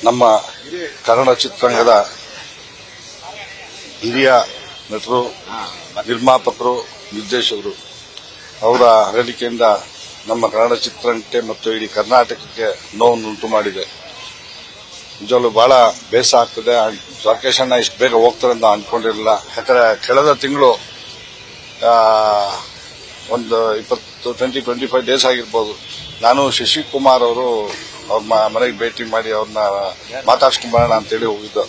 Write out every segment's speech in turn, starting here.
ನಮ್ಮ ಕನ್ನಡ ಚಿತ್ರರಂಗದ ಹಿರಿಯ ನಟರು, ನಿರ್ಮಾಪಕರು, ನಿರ್ದೇಶಕರು ಅವರ ಅಗಲಿಕೆಯಿಂದ ನಮ್ಮ ಕನ್ನಡ ಚಿತ್ರರಂಗಕ್ಕೆ ಮತ್ತು ಇಡೀ ಕರ್ನಾಟಕಕ್ಕೆ ನೋವುಂಟು ಮಾಡಿದೆ. ನಿಜವಾಗ್ಲೂ ಬಹಳ ಬೇಸ ಆಗ್ತದೆ. ರಾಕೇಶ್ ಅಣ್ಣ ಇಷ್ಟು ಬೇಗ ಹೋಗ್ತಾರೆ ಅಂತ ಅಂದ್ಕೊಂಡಿರಲಿಲ್ಲ. ಯಾಕಂದ್ರೆ ಕಳೆದ ತಿಂಗಳು ಒಂದು 20-25 ಡೇಸ್ ಆಗಿರ್ಬೋದು, ನಾನು ಶಶಿಕುಮಾರ್ ಅವರು ಅವ್ರ ಮನೆಗೆ ಭೇಟಿ ಮಾಡಿ ಅವ್ರನ್ನ ಮಾತಾಡ್ಸ್ಕೊಂಬರೋಣ ಅಂತೇಳಿ ಹೋಗಿದ್ದು.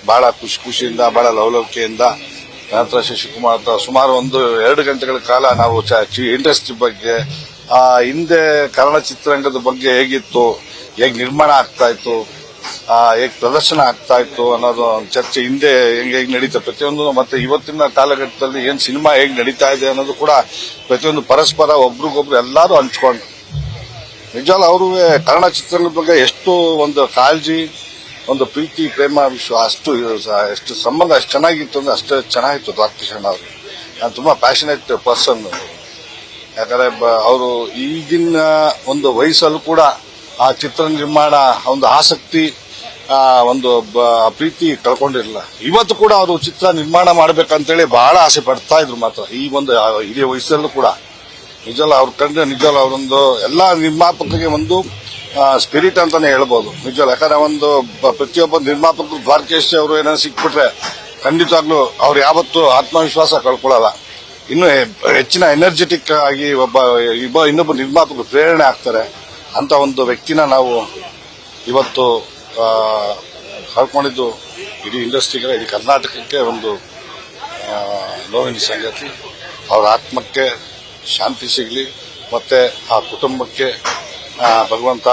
ಬಹಳ ಖುಷಿಯಿಂದ, ಬಹಳ ಲವಲವಿಕೆಯಿಂದ ನಂತರ ಶಶಿಕುಮಾರ್ ಹತ್ರ ಸುಮಾರು 1-2 ಗಂಟೆಗಳ ಕಾಲ ನಾವು ಇಂಡಸ್ಟ್ರಿ ಬಗ್ಗೆ, ಹಿಂದೆ ಕನ್ನಡ ಚಿತ್ರರಂಗದ ಬಗ್ಗೆ ಹೇಗಿತ್ತು, ಹೇಗೆ ನಿರ್ಮಾಣ ಆಗ್ತಾ ಇತ್ತು, ಹೇಗೆ ಪ್ರದರ್ಶನ ಆಗ್ತಾ ಇತ್ತು ಅನ್ನೋದು ಚರ್ಚೆ ಹಿಂದೆ ಹೇಗೆ ನಡೀತಾ ಪ್ರತಿಯೊಂದು, ಮತ್ತೆ ಇವತ್ತಿನ ಕಾಲಘಟ್ಟದಲ್ಲಿ ಏನ್ ಸಿನಿಮಾ ಹೇಗೆ ನಡೀತಾ ಇದೆ ಅನ್ನೋದು ಕೂಡ ಪ್ರತಿಯೊಂದು ಪರಸ್ಪರ ಒಬ್ರಿಗೊಬ್ರು ಎಲ್ಲರೂ ಹಂಚ್ಕೊಂಡು, ನಿಜವಾಗ್ಲೂ ಅವರು ಕನ್ನಡ ಚಿತ್ರರಂಗದ ಬಗ್ಗೆ ಎಷ್ಟು ಒಂದು ಕಾಳಜಿ, ಒಂದು ಪ್ರೀತಿ, ಪ್ರೇಮ, ವಿಶ್ವ, ಎಷ್ಟು ಸಂಬಂಧ ಎಷ್ಟು ಚೆನ್ನಾಗಿತ್ತು ಅಂದ್ರೆ ಅಷ್ಟು ಚೆನ್ನಾಗಿತ್ತು ರಾಕೇಶ್ ಅಣ್ಣ ಅವರು. ನಾನು ತುಂಬಾ ಪ್ಯಾಷನೇಟ್ ಪರ್ಸನ್. ಯಾಕಂದ್ರೆ ಅವರು ಈಗಿನ ಒಂದು ವಯಸ್ಸಲ್ಲೂ ಕೂಡ ಆ ಚಿತ್ರ ನಿರ್ಮಾಣ ಒಂದು ಆಸಕ್ತಿ, ಒಂದು ಪ್ರೀತಿ ಕಳ್ಕೊಂಡಿರಲಿಲ್ಲ. ಇವತ್ತು ಕೂಡ ಅವರು ಚಿತ್ರ ನಿರ್ಮಾಣ ಮಾಡಬೇಕಂತೇಳಿ ಬಹಳ ಆಸೆ ಪಡ್ತಾ ಇದ್ರು. ಮಾತ್ರ ಈ ಒಂದು ಹಿರಿಯ ವಯಸ್ಸಲ್ಲೂ ಕೂಡ ನಿಜವಲ್ಲ ಅವ್ರ ಕಂಡ್ರೆ ನಿಜವಲ್ಲ ಅವರೊಂದು ಎಲ್ಲಾ ನಿರ್ಮಾಪಕರಿಗೆ ಒಂದು ಸ್ಪಿರಿಟ್ ಅಂತಾನೆ ಹೇಳ್ಬೋದು. ನಿಜವಲ್ಲ, ಯಾಕಂದ್ರೆ ಒಂದು ಪ್ರತಿಯೊಬ್ಬ ನಿರ್ಮಾಪಕರು ದ್ವಾರಕೇಶ್ ಅವರು ಏನಾದ್ರು ಸಿಕ್ಬಿಟ್ರೆ ಖಂಡಿತವಾಗ್ಲೂ ಅವ್ರು ಯಾವತ್ತೂ ಆತ್ಮವಿಶ್ವಾಸ ಕಳ್ಕೊಳ್ಳಲ್ಲ. ಇನ್ನು ಹೆಚ್ಚಿನ ಎನರ್ಜೆಟಿಕ್ ಆಗಿ ಇನ್ನೊಬ್ಬ ನಿರ್ಮಾಪಕರು ಪ್ರೇರಣೆ ಆಗ್ತಾರೆ. ಅಂತ ಒಂದು ವ್ಯಕ್ತಿನ ನಾವು ಇವತ್ತು ಕಳ್ಕೊಂಡಿದ್ದು ಇಡೀ ಇಂಡಸ್ಟ್ರಿಗೆ, ಇಡೀ ಕರ್ನಾಟಕಕ್ಕೆ ಒಂದು ನೋವಿನ ಸಂಗತಿ. ಅವರ ಆತ್ಮಕ್ಕೆ ಶಾಂತಿ ಸಿಗಲಿ, ಮತ್ತೆ ಆ ಕುಟುಂಬಕ್ಕೆ ಭಗವಂತ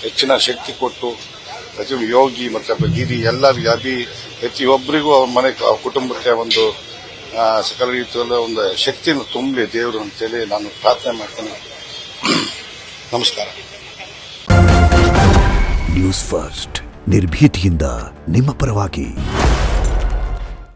ಹೆಚ್ಚಿನ ಶಕ್ತಿ ಕೊಟ್ಟು ಪ್ರತಿ ಯೋಗಿ ಮತ್ತೆ ಗಿರಿ ಎಲ್ಲರಿಗೂ ಪ್ರತಿಯೊಬ್ಬರಿಗೂ ಅವ್ರ ಮನೆ ಕುಟುಂಬಕ್ಕೆ ಒಂದು ಸಕಲ ರೀತಿಯಲ್ಲಿ ಒಂದು ಶಕ್ತಿಯನ್ನು ತುಂಬಲಿ ದೇವರು ಅಂತೇಳಿ ನಾನು ಪ್ರಾರ್ಥನೆ ಮಾಡ್ತೇನೆ. ನಮಸ್ಕಾರ. ನ್ಯೂಸ್ ಫಸ್ಟ್, ನಿರ್ಭೀತಿಯಿಂದ ನಿಮ್ಮ ಪರವಾಗಿ.